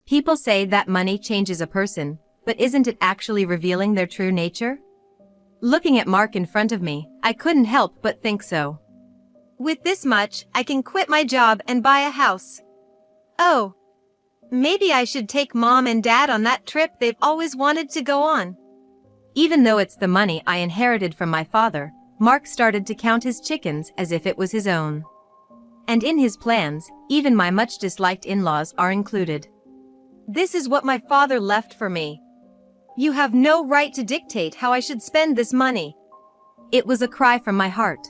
People say that money changes a person, but isn't it actually revealing their true nature? Looking at Mark in front of me, I couldn't help but think so. With this much, I can quit my job and buy a house. Oh. Maybe I should take Mom and Dad on that trip they've always wanted to go on. Even though it's the money I inherited from my father, Mark started to count his chickens as if it was his own. And in his plans, even my much disliked in-laws are included. This is what my father left for me. You have no right to dictate how I should spend this money. It was a cry from my heart.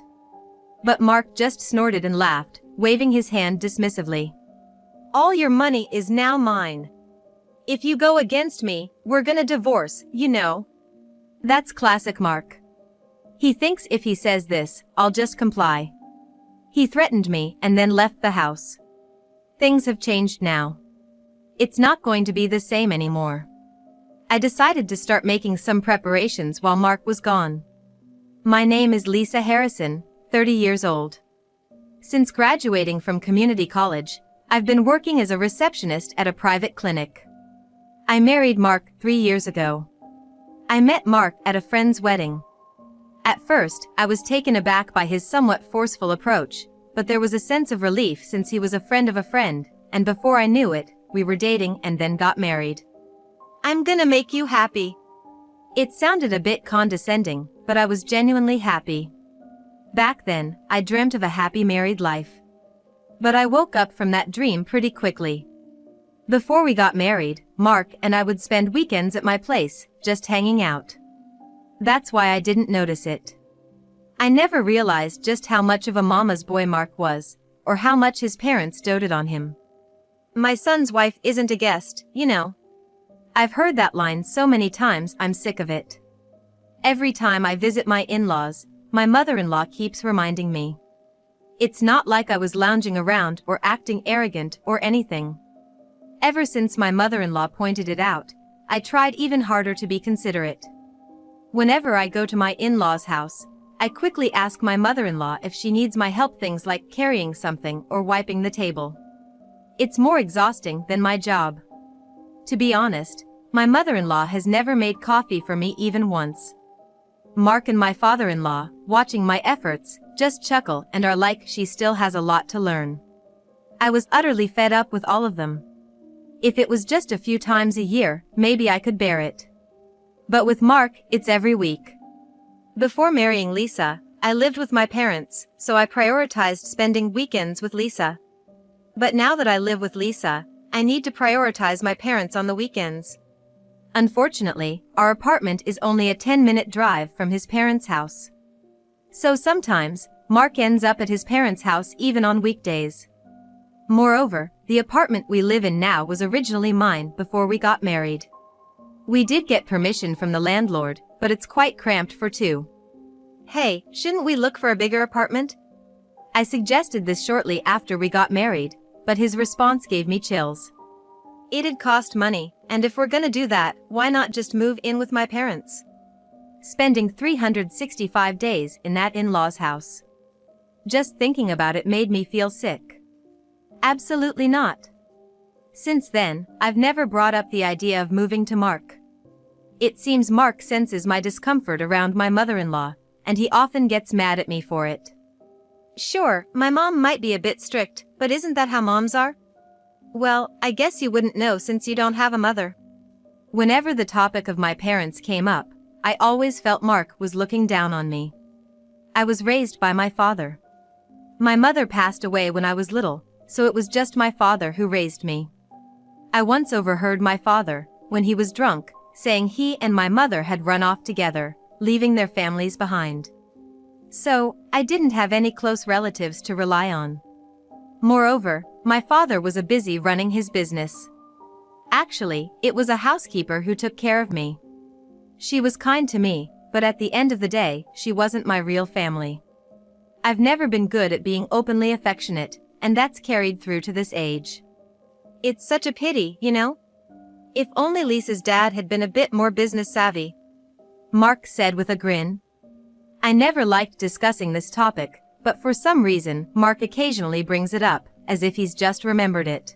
But Mark just snorted and laughed, waving his hand dismissively. All your money is now mine. If you go against me, we're gonna divorce, you know. That's classic Mark. He thinks if he says this, I'll just comply. He threatened me and then left the house. Things have changed now. It's not going to be the same anymore. I decided to start making some preparations while Mark was gone. My name is Lisa Harrison, 30 years old. Since graduating from community college, I've been working as a receptionist at a private clinic. I married Mark 3 years ago. I met Mark at a friend's wedding. At first, I was taken aback by his somewhat forceful approach, but there was a sense of relief since he was a friend of a friend, and before I knew it, we were dating and then got married. I'm gonna make you happy. It sounded a bit condescending, but I was genuinely happy. Back then, I dreamt of a happy married life. But I woke up from that dream pretty quickly. Before we got married, Mark and I would spend weekends at my place, just hanging out. That's why I didn't notice it. I never realized just how much of a mama's boy Mark was, or how much his parents doted on him. My son's wife isn't a guest, you know. I've heard that line so many times I'm sick of it. Every time I visit my in-laws, my mother-in-law keeps reminding me. It's not like I was lounging around or acting arrogant or anything. Ever since my mother-in-law pointed it out, I tried even harder to be considerate. Whenever I go to my in-laws' house, I quickly ask my mother-in-law if she needs my help, things like carrying something or wiping the table. It's more exhausting than my job. To be honest, my mother-in-law has never made coffee for me even once. Mark and my father-in-law, watching my efforts, just chuckle and are like she still has a lot to learn. I was utterly fed up with all of them. If it was just a few times a year, maybe I could bear it. But with Mark, it's every week. Before marrying Lisa, I lived with my parents, so I prioritized spending weekends with Lisa. But now that I live with Lisa, I need to prioritize my parents on the weekends. Unfortunately, our apartment is only a 10-minute drive from his parents' house. So sometimes, Mark ends up at his parents' house even on weekdays. Moreover, the apartment we live in now was originally mine before we got married. We did get permission from the landlord, but it's quite cramped for two. Hey, shouldn't we look for a bigger apartment? I suggested this shortly after we got married, but his response gave me chills. It'd cost money, and if we're gonna do that, why not just move in with my parents? Spending 365 days in that in-law's house. Just thinking about it made me feel sick. Absolutely not. Since then, I've never brought up the idea of moving to Mark. It seems Mark senses my discomfort around my mother-in-law, and he often gets mad at me for it. Sure, my mom might be a bit strict, but isn't that how moms are? Well, I guess you wouldn't know since you don't have a mother. Whenever the topic of my parents came up, I always felt Mark was looking down on me. I was raised by my father. My mother passed away when I was little, so it was just my father who raised me. I once overheard my father, when he was drunk, saying he and my mother had run off together, leaving their families behind. So, I didn't have any close relatives to rely on. Moreover, my father was busy running his business. Actually, it was a housekeeper who took care of me. She was kind to me, but at the end of the day, she wasn't my real family. I've never been good at being openly affectionate, and that's carried through to this age. It's such a pity, you know? If only Lisa's dad had been a bit more business savvy. Mark said with a grin. I never liked discussing this topic, but for some reason, Mark occasionally brings it up, as if he's just remembered it.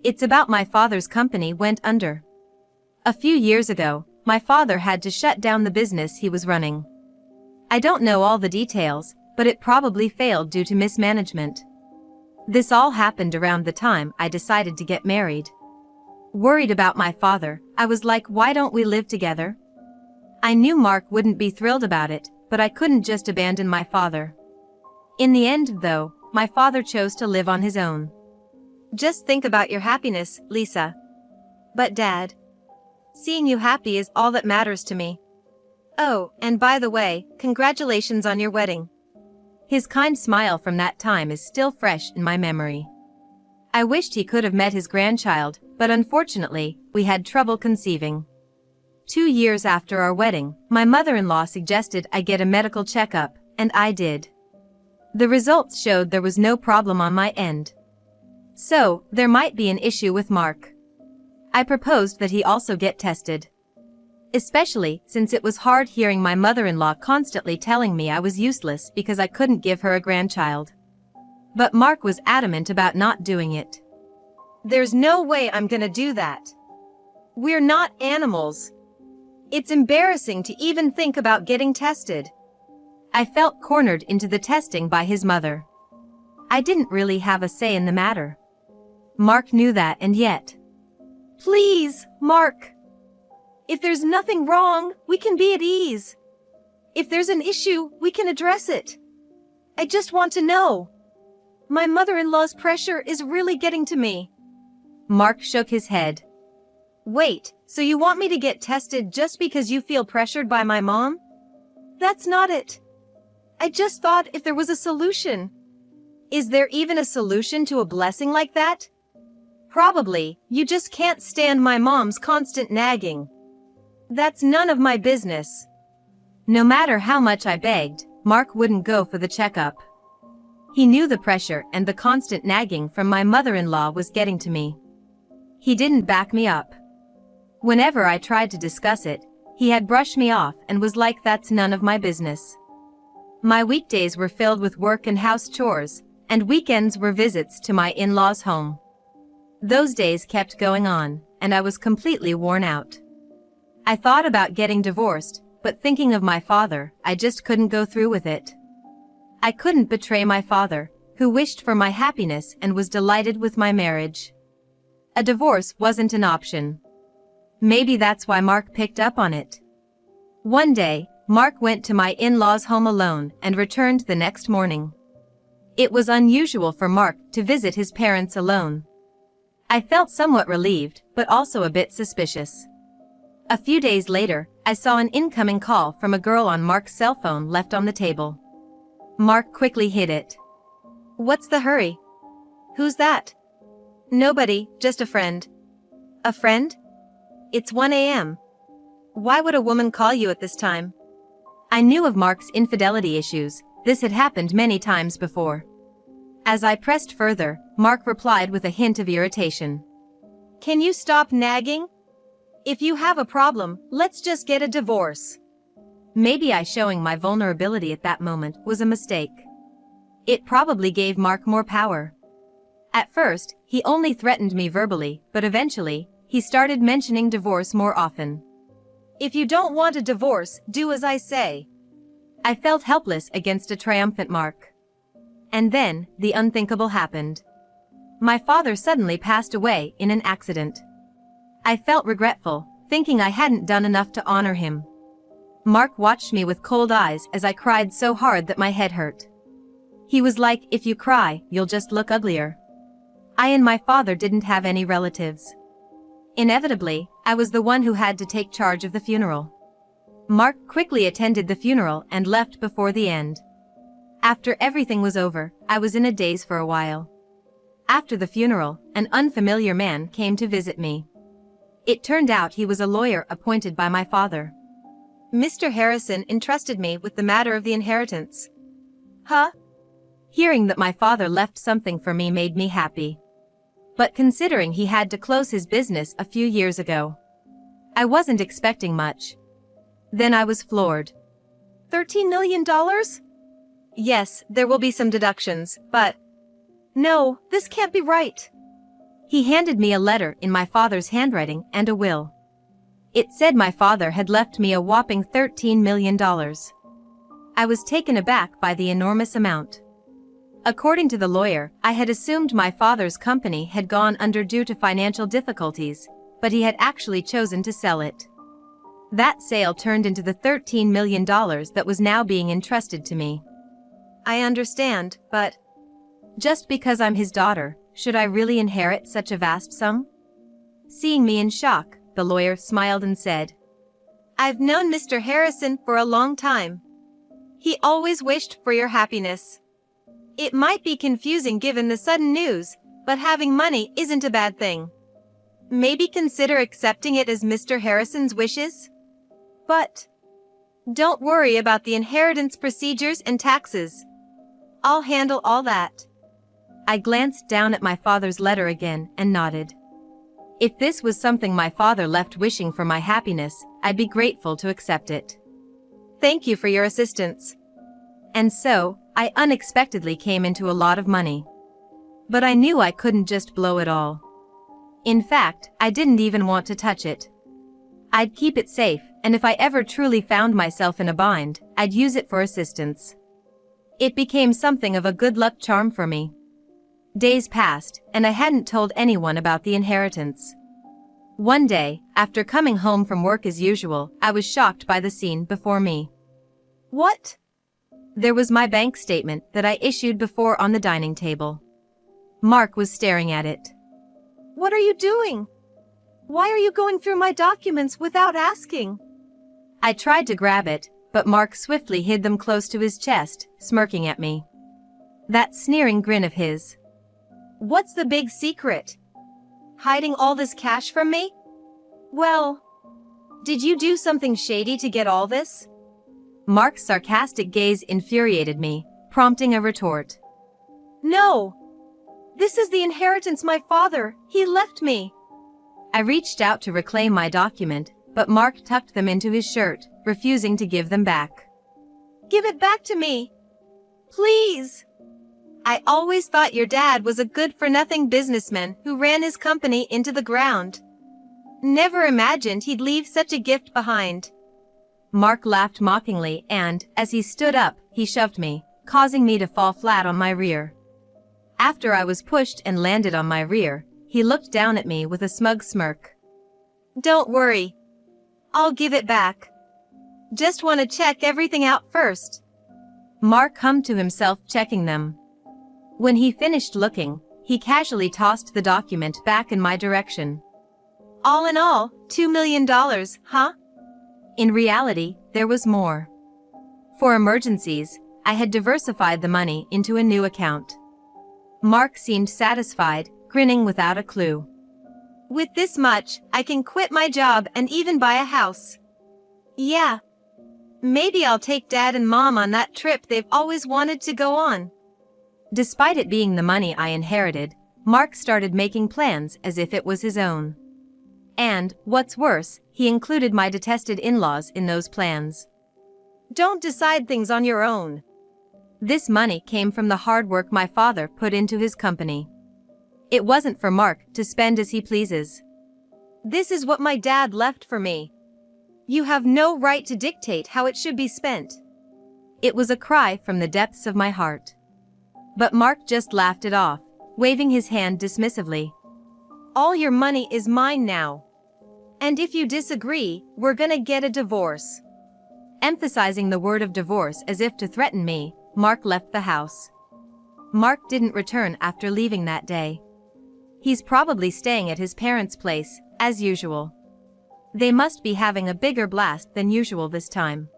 It's about my father's company went under. A few years ago, my father had to shut down the business he was running. I don't know all the details, but it probably failed due to mismanagement. This all happened around the time I decided to get married. Worried about my father, I was like, why don't we live together? I knew Mark wouldn't be thrilled about it, but I couldn't just abandon my father. In the end, though, my father chose to live on his own. Just think about your happiness, Lisa. But Dad, seeing you happy is all that matters to me. Oh, and by the way, congratulations on your wedding. His kind smile from that time is still fresh in my memory. I wished he could have met his grandchild, but unfortunately, we had trouble conceiving. 2 years after our wedding, my mother-in-law suggested I get a medical checkup, and I did. The results showed there was no problem on my end. So, there might be an issue with Mark. I proposed that he also get tested. Especially since it was hard hearing my mother-in-law constantly telling me I was useless because I couldn't give her a grandchild. But Mark was adamant about not doing it. There's no way I'm gonna do that. We're not animals. It's embarrassing to even think about getting tested. I felt cornered into the testing by his mother. I didn't really have a say in the matter. Mark knew that, and yet. Please, Mark. If there's nothing wrong, we can be at ease. If there's an issue, we can address it. I just want to know. My mother-in-law's pressure is really getting to me. Mark shook his head. Wait, so you want me to get tested just because you feel pressured by my mom? That's not it. I just thought if there was a solution. Is there even a solution to a blessing like that? Probably, you just can't stand my mom's constant nagging. That's none of my business. No matter how much I begged, Mark wouldn't go for the checkup. He knew the pressure and the constant nagging from my mother-in-law was getting to me. He didn't back me up. Whenever I tried to discuss it, he had brushed me off and was like, that's none of my business. My weekdays were filled with work and house chores, and weekends were visits to my in-laws' home. Those days kept going on, and I was completely worn out. I thought about getting divorced, but thinking of my father, I just couldn't go through with it. I couldn't betray my father, who wished for my happiness and was delighted with my marriage. A divorce wasn't an option. Maybe that's why Mark picked up on it. One day, Mark went to my in-laws' home alone and returned the next morning. It was unusual for Mark to visit his parents alone. I felt somewhat relieved, but also a bit suspicious. A few days later, I saw an incoming call from a girl on Mark's cell phone left on the table. Mark quickly hid it. What's the hurry? Who's that? Nobody, just a friend. A friend? It's 1 a.m. Why would a woman call you at this time? I knew of Mark's infidelity issues. This had happened many times before. As I pressed further, Mark replied with a hint of irritation. Can you stop nagging? If you have a problem, let's just get a divorce. Maybe I showing my vulnerability at that moment was a mistake. It probably gave Mark more power. At first, he only threatened me verbally, but eventually, he started mentioning divorce more often. If you don't want a divorce, do as I say. I felt helpless against a triumphant Mark. And then, the unthinkable happened. My father suddenly passed away in an accident. I felt regretful, thinking I hadn't done enough to honor him. Mark watched me with cold eyes as I cried so hard that my head hurt. He was like, if you cry, you'll just look uglier. I and my father didn't have any relatives. Inevitably, I was the one who had to take charge of the funeral. Mark quickly attended the funeral and left before the end. After everything was over, I was in a daze for a while. After the funeral, an unfamiliar man came to visit me. It turned out he was a lawyer appointed by my father. Mr. Harrison entrusted me with the matter of the inheritance. Huh? Hearing that my father left something for me made me happy. But considering he had to close his business a few years ago, I wasn't expecting much. Then I was floored. $13 million? Yes, there will be some deductions, but... No, this can't be right. He handed me a letter in my father's handwriting and a will. It said my father had left me a whopping $13 million. I was taken aback by the enormous amount. According to the lawyer, I had assumed my father's company had gone under due to financial difficulties, but he had actually chosen to sell it. That sale turned into the $13 million that was now being entrusted to me. I understand, but just because I'm his daughter, should I really inherit such a vast sum? Seeing me in shock, the lawyer smiled and said, I've known Mr. Harrison for a long time. He always wished for your happiness. It might be confusing given the sudden news, but having money isn't a bad thing. Maybe consider accepting it as Mr. Harrison's wishes? But don't worry about the inheritance procedures and taxes. I'll handle all that. I glanced down at my father's letter again and nodded. If this was something my father left wishing for my happiness, I'd be grateful to accept it. Thank you for your assistance. And so, I unexpectedly came into a lot of money. But I knew I couldn't just blow it all. In fact, I didn't even want to touch it. I'd keep it safe, and if I ever truly found myself in a bind, I'd use it for assistance. It became something of a good luck charm for me. Days passed, and I hadn't told anyone about the inheritance. One day, after coming home from work as usual, I was shocked by the scene before me. What? There was my bank statement that I issued before on the dining table. Mark was staring at it. What are you doing? Why are you going through my documents without asking? I tried to grab it, but Mark swiftly hid them close to his chest, smirking at me. That sneering grin of his. What's the big secret? Hiding all this cash from me? Well, did you do something shady to get all this? Mark's sarcastic gaze infuriated me, prompting a retort. No! This is the inheritance my father, he left me. I reached out to reclaim my document, but Mark tucked them into his shirt, refusing to give them back. Give it back to me. Please. I always thought your dad was a good-for-nothing businessman who ran his company into the ground. Never imagined he'd leave such a gift behind. Mark laughed mockingly and, as he stood up, he shoved me, causing me to fall flat on my rear. After I was pushed and landed on my rear, he looked down at me with a smug smirk. Don't worry. I'll give it back. Just want to check everything out first. Mark hummed to himself, checking them. When he finished looking, he casually tossed the document back in my direction. All in all, $2 million, huh? In reality, there was more. For emergencies, I had diversified the money into a new account. Mark seemed satisfied, grinning without a clue. With this much, I can quit my job and even buy a house. Yeah. Maybe I'll take Dad and Mom on that trip they've always wanted to go on. Despite it being the money I inherited, Mark started making plans as if it was his own. And, what's worse, he included my detested in-laws in those plans. Don't decide things on your own. This money came from the hard work my father put into his company. It wasn't for Mark to spend as he pleases. This is what my dad left for me. You have no right to dictate how it should be spent. It was a cry from the depths of my heart. But Mark just laughed it off, waving his hand dismissively. All your money is mine now. And if you disagree, we're gonna get a divorce. Emphasizing the word of divorce as if to threaten me, Mark left the house. Mark didn't return after leaving that day. He's probably staying at his parents' place, as usual. They must be having a bigger blast than usual this time.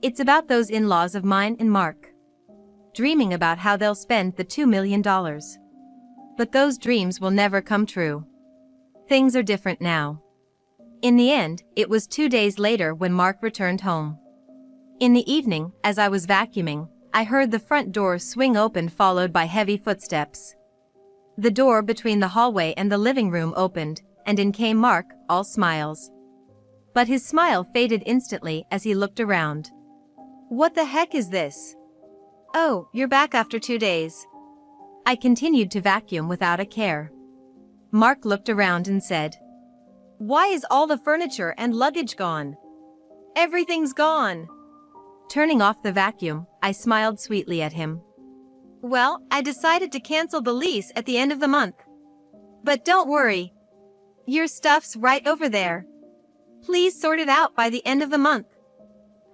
It's about those in-laws of mine and Mark. Dreaming about how they'll spend the $2 million. But those dreams will never come true. Things are different now. In the end, it was 2 days later when Mark returned home. In the evening, as I was vacuuming, I heard the front door swing open followed by heavy footsteps. The door between the hallway and the living room opened, and in came Mark, all smiles. But his smile faded instantly as he looked around. What the heck is this? Oh, you're back after 2 days. I continued to vacuum without a care. Mark looked around and said, "Why is all the furniture and luggage gone? Everything's gone." Turning off the vacuum, I smiled sweetly at him. "Well, I decided to cancel the lease at the end of the month. But don't worry. Your stuff's right over there. Please sort it out by the end of the month."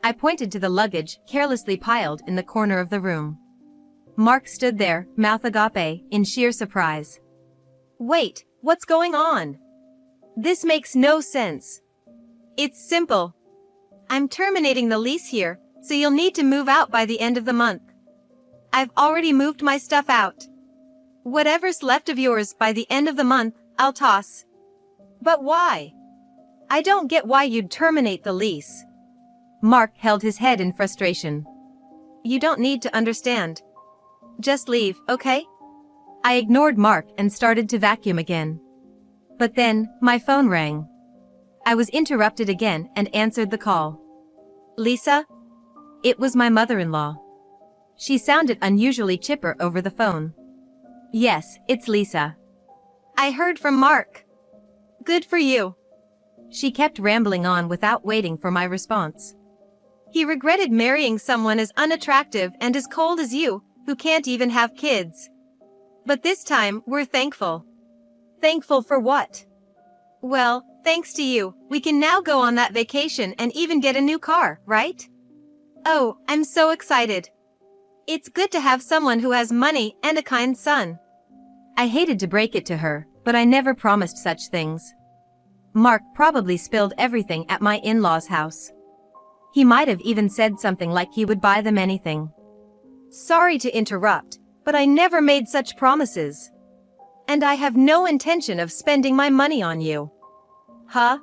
I pointed to the luggage carelessly piled in the corner of the room. Mark stood there, mouth agape, in sheer surprise. "Wait, what's going on? This makes no sense. It's simple. I'm terminating the lease here, so you'll need to move out by the end of the month. I've already moved my stuff out. Whatever's left of yours by the end of the month, I'll toss." "But why? I don't get why you'd terminate the lease." Mark held his head in frustration. "You don't need to understand. Just leave, okay?" I ignored Mark and started to vacuum again. But then, my phone rang. I was interrupted again and answered the call. "Lisa?" It was my mother-in-law. She sounded unusually chipper over the phone. "Yes, it's Lisa." "I heard from Mark. Good for you." She kept rambling on without waiting for my response. "He regretted marrying someone as unattractive and as cold as you, who can't even have kids. But this time, we're thankful." "Thankful for what?" "Well, thanks to you, we can now go on that vacation and even get a new car, right?" "Oh, I'm so excited. It's good to have someone who has money and a kind son." I hated to break it to her, but I never promised such things. Mark probably spilled everything at my in-laws' house. He might have even said something like he would buy them anything. "Sorry to interrupt, but I never made such promises. And I have no intention of spending my money on you." "Huh?"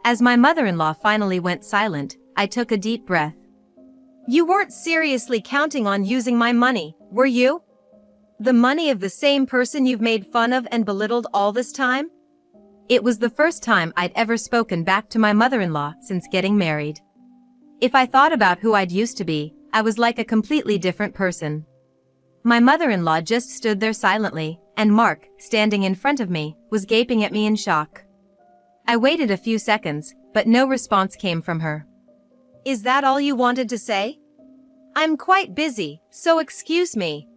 As my mother-in-law finally went silent, I took a deep breath. "You weren't seriously counting on using my money, were you? The money of the same person you've made fun of and belittled all this time?" It was the first time I'd ever spoken back to my mother-in-law since getting married. If I thought about who I'd used to be, I was like a completely different person. My mother-in-law just stood there silently, and Mark, standing in front of me, was gaping at me in shock. I waited a few seconds, but no response came from her. "Is that all you wanted to say? I'm quite busy, so excuse me,"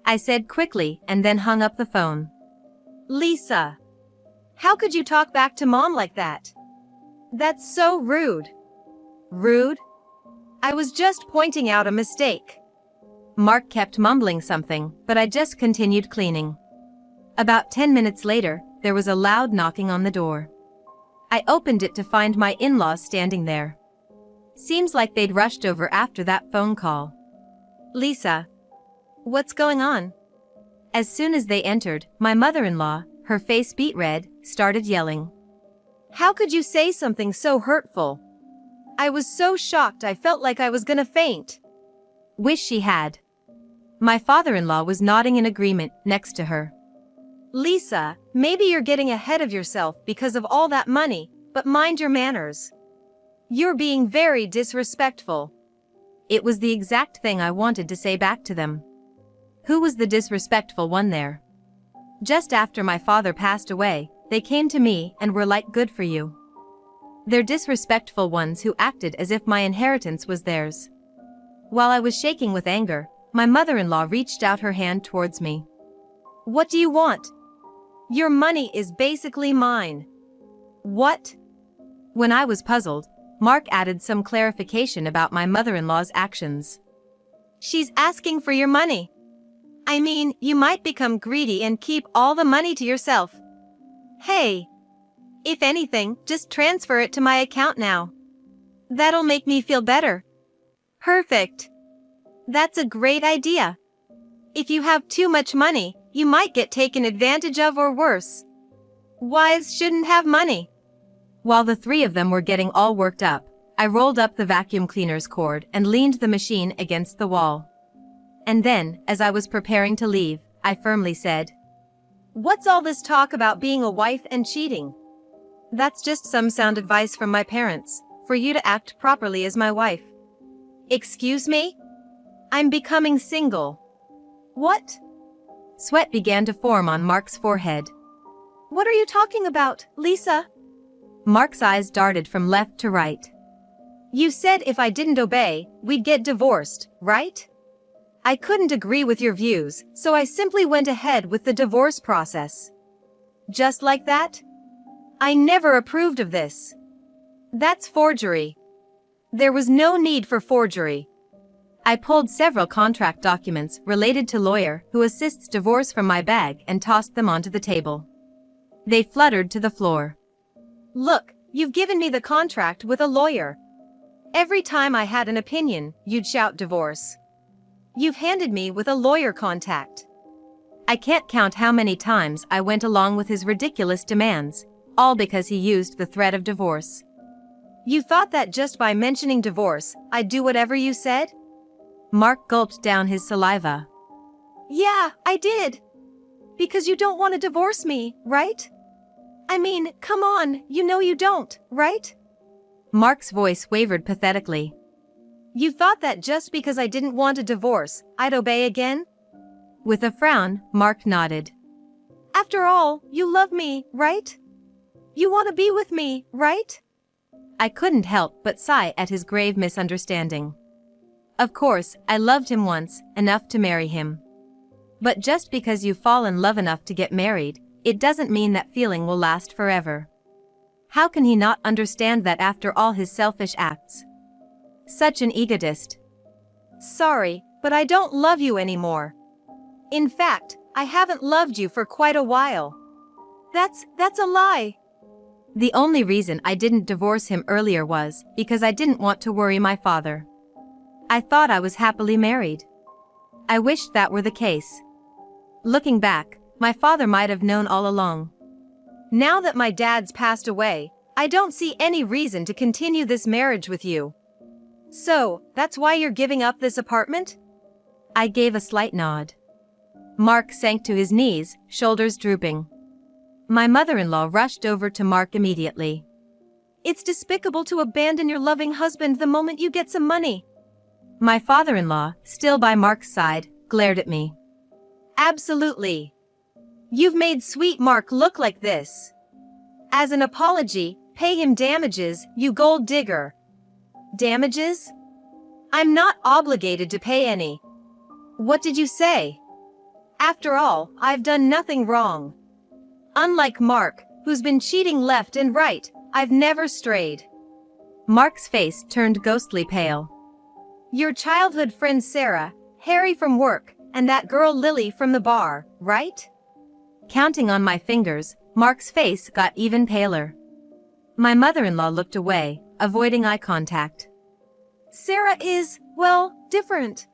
I said quickly and then hung up the phone. "Lisa, how could you talk back to Mom like that? That's so rude." "Rude? I was just pointing out a mistake." Mark kept mumbling something, but I just continued cleaning. About 10 minutes later, there was a loud knocking on the door. I opened it to find my in-laws standing there. Seems like they'd rushed over after that phone call. "Lisa, what's going on?" As soon as they entered, my mother-in-law, her face beet red, started yelling. "How could you say something so hurtful? I was so shocked I felt like I was gonna faint." Wish she had. My father-in-law was nodding in agreement next to her. "Lisa, maybe you're getting ahead of yourself because of all that money, but mind your manners. You're being very disrespectful." It was the exact thing I wanted to say back to them. Who was the disrespectful one there? Just after my father passed away, they came to me and were like, "Good for you." They're disrespectful ones who acted as if my inheritance was theirs. While I was shaking with anger, my mother-in-law reached out her hand towards me. "What do you want? Your money is basically mine." "What?" When I was puzzled, Mark added some clarification about my mother-in-law's actions. "She's asking for your money. I mean, you might become greedy and keep all the money to yourself. Hey, if anything, just transfer it to my account now. That'll make me feel better." "Perfect. That's a great idea. If you have too much money, you might get taken advantage of or worse. Wives shouldn't have money." While the three of them were getting all worked up, I rolled up the vacuum cleaner's cord and leaned the machine against the wall. And then, as I was preparing to leave, I firmly said, "What's all this talk about being a wife and cheating?" "That's just some sound advice from my parents, for you to act properly as my wife." "Excuse me? I'm becoming single." "What?" Sweat began to form on Mark's forehead. What are you talking about, Lisa? Mark's eyes darted from left to right. You said if I didn't obey, we'd get divorced, right? I couldn't agree with your views, so I simply went ahead with the divorce process. Just like that? I never approved of this. That's forgery. There was no need for forgery. I pulled several contract documents related to lawyer who assists divorce from my bag and tossed them onto the table. They fluttered to the floor. Look, you've given me the contract with a lawyer. Every time I had an opinion, you'd shout divorce. You've handed me with a lawyer contact. I can't count how many times I went along with his ridiculous demands, all because he used the threat of divorce. You thought that just by mentioning divorce, I'd do whatever you said? Mark gulped down his saliva. Yeah, I did. Because you don't want to divorce me, right? I mean, come on, you know you don't, right? Mark's voice wavered pathetically. You thought that just because I didn't want a divorce, I'd obey again? With a frown, Mark nodded. After all, you love me, right? You want to be with me, right? I couldn't help but sigh at his grave misunderstanding. Of course, I loved him once, enough to marry him. But just because you fall in love enough to get married, it doesn't mean that feeling will last forever. How can he not understand that after all his selfish acts? Such an egotist. Sorry, but I don't love you anymore. In fact, I haven't loved you for quite a while. That's a lie. The only reason I didn't divorce him earlier was because I didn't want to worry my father. I thought I was happily married. I wished that were the case. Looking back, my father might have known all along. Now that my dad's passed away, I don't see any reason to continue this marriage with you. So, that's why you're giving up this apartment? I gave a slight nod. Mark sank to his knees, shoulders drooping. My mother-in-law rushed over to Mark immediately. It's despicable to abandon your loving husband the moment you get some money. My father-in-law, still by Mark's side, glared at me. Absolutely. You've made sweet Mark look like this. As an apology, pay him damages, you gold digger. Damages? I'm not obligated to pay any. What did you say? After all, I've done nothing wrong. Unlike Mark, who's been cheating left and right, I've never strayed. Mark's face turned ghostly pale. Your childhood friend Sarah, Harry from work, and that girl Lily from the bar, right? Counting on my fingers, Mark's face got even paler. My mother-in-law looked away, avoiding eye contact. Sarah is, well, different.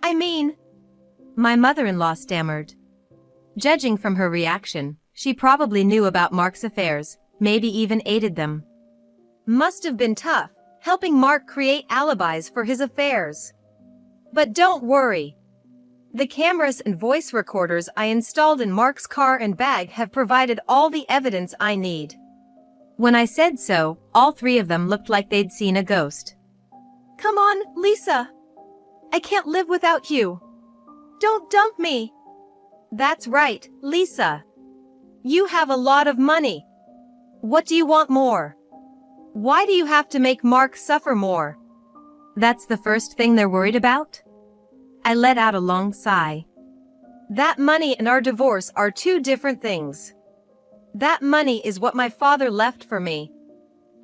I mean... My mother-in-law stammered. Judging from her reaction, she probably knew about Mark's affairs, maybe even aided them. Must have been tough, helping Mark create alibis for his affairs. But don't worry. The cameras and voice recorders I installed in Mark's car and bag have provided all the evidence I need. When I said so, all three of them looked like they'd seen a ghost. Come on, Lisa. I can't live without you. Don't dump me. That's right, Lisa. You have a lot of money. What do you want more? Why do you have to make Mark suffer more? That's the first thing they're worried about? I let out a long sigh. That money and our divorce are two different things. That money is what my father left for me.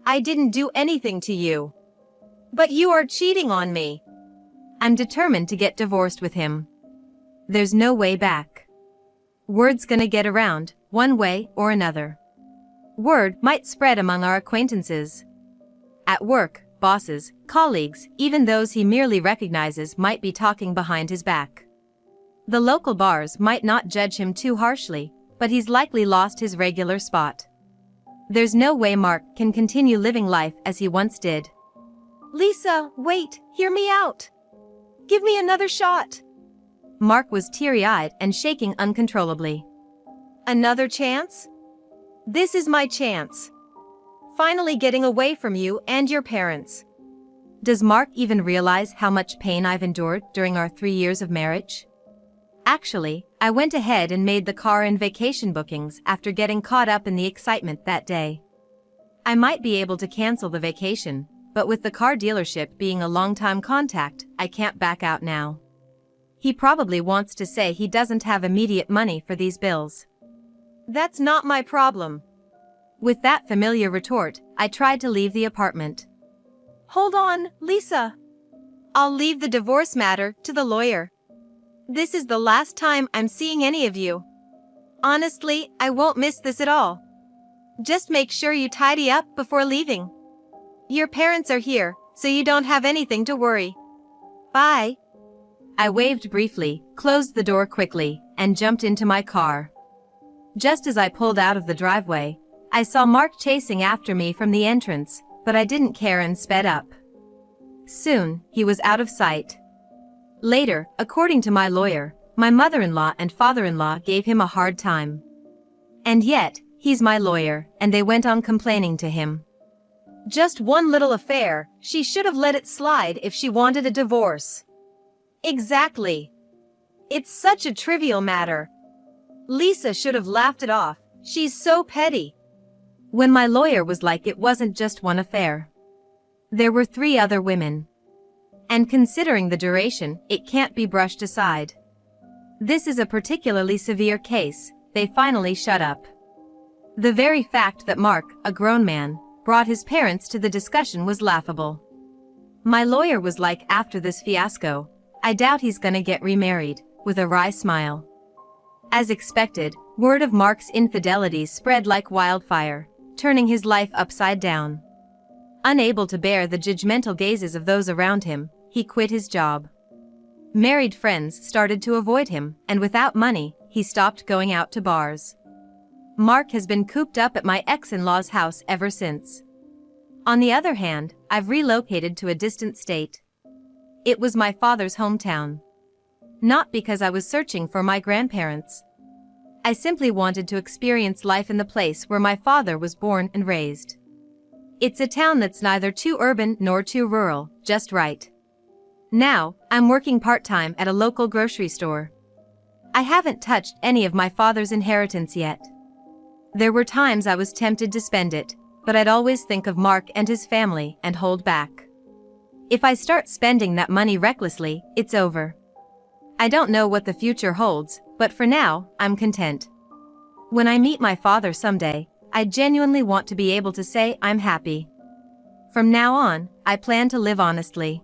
I didn't do anything to you. But you are cheating on me. I'm determined to get divorced with him. There's no way back. Word's gonna get around, one way or another. Word might spread among our acquaintances. At work, bosses, colleagues, even those he merely recognizes might be talking behind his back. The local bars might not judge him too harshly, but he's likely lost his regular spot. There's no way Mark can continue living life as he once did. Lisa, wait, hear me out. Give me another shot. Mark was teary-eyed and shaking uncontrollably. Another chance? This is my chance. Finally getting away from you and your parents. Does Mark even realize how much pain I've endured during our 3 years of marriage? Actually, I went ahead and made the car and vacation bookings after getting caught up in the excitement that day. I might be able to cancel the vacation, but with the car dealership being a long-time contact, I can't back out now. He probably wants to say he doesn't have immediate money for these bills. That's not my problem. With that familiar retort, I tried to leave the apartment. Hold on, Lisa. I'll leave the divorce matter to the lawyer. This is the last time I'm seeing any of you. Honestly, I won't miss this at all. Just make sure you tidy up before leaving. Your parents are here, so you don't have anything to worry. Bye. I waved briefly, closed the door quickly, and jumped into my car. Just as I pulled out of the driveway, I saw Mark chasing after me from the entrance, but I didn't care and sped up. Soon, he was out of sight. Later, according to my lawyer, my mother-in-law and father-in-law gave him a hard time. And yet, he's my lawyer, and they went on complaining to him. Just one little affair, she should have let it slide if she wanted a divorce. Exactly. It's such a trivial matter. Lisa should have laughed it off, she's so petty. When my lawyer was like it wasn't just one affair. There were 3 other women. And considering the duration, it can't be brushed aside. This is a particularly severe case, they finally shut up. The very fact that Mark, a grown man, brought his parents to the discussion was laughable. My lawyer was like, after this fiasco, I doubt he's gonna get remarried, with a wry smile. As expected, word of Mark's infidelities spread like wildfire, turning his life upside down. Unable to bear the judgmental gazes of those around him, he quit his job. Married friends started to avoid him, and without money, he stopped going out to bars. Mark has been cooped up at my ex-in-law's house ever since. On the other hand, I've relocated to a distant state. It was my father's hometown. Not because I was searching for my grandparents. I simply wanted to experience life in the place where my father was born and raised. It's a town that's neither too urban nor too rural, just right. Now, I'm working part-time at a local grocery store. I haven't touched any of my father's inheritance yet. There were times I was tempted to spend it, but I'd always think of Mark and his family and hold back. If I start spending that money recklessly, it's over. I don't know what the future holds, but for now, I'm content. When I meet my father someday, I genuinely want to be able to say I'm happy. From now on, I plan to live honestly.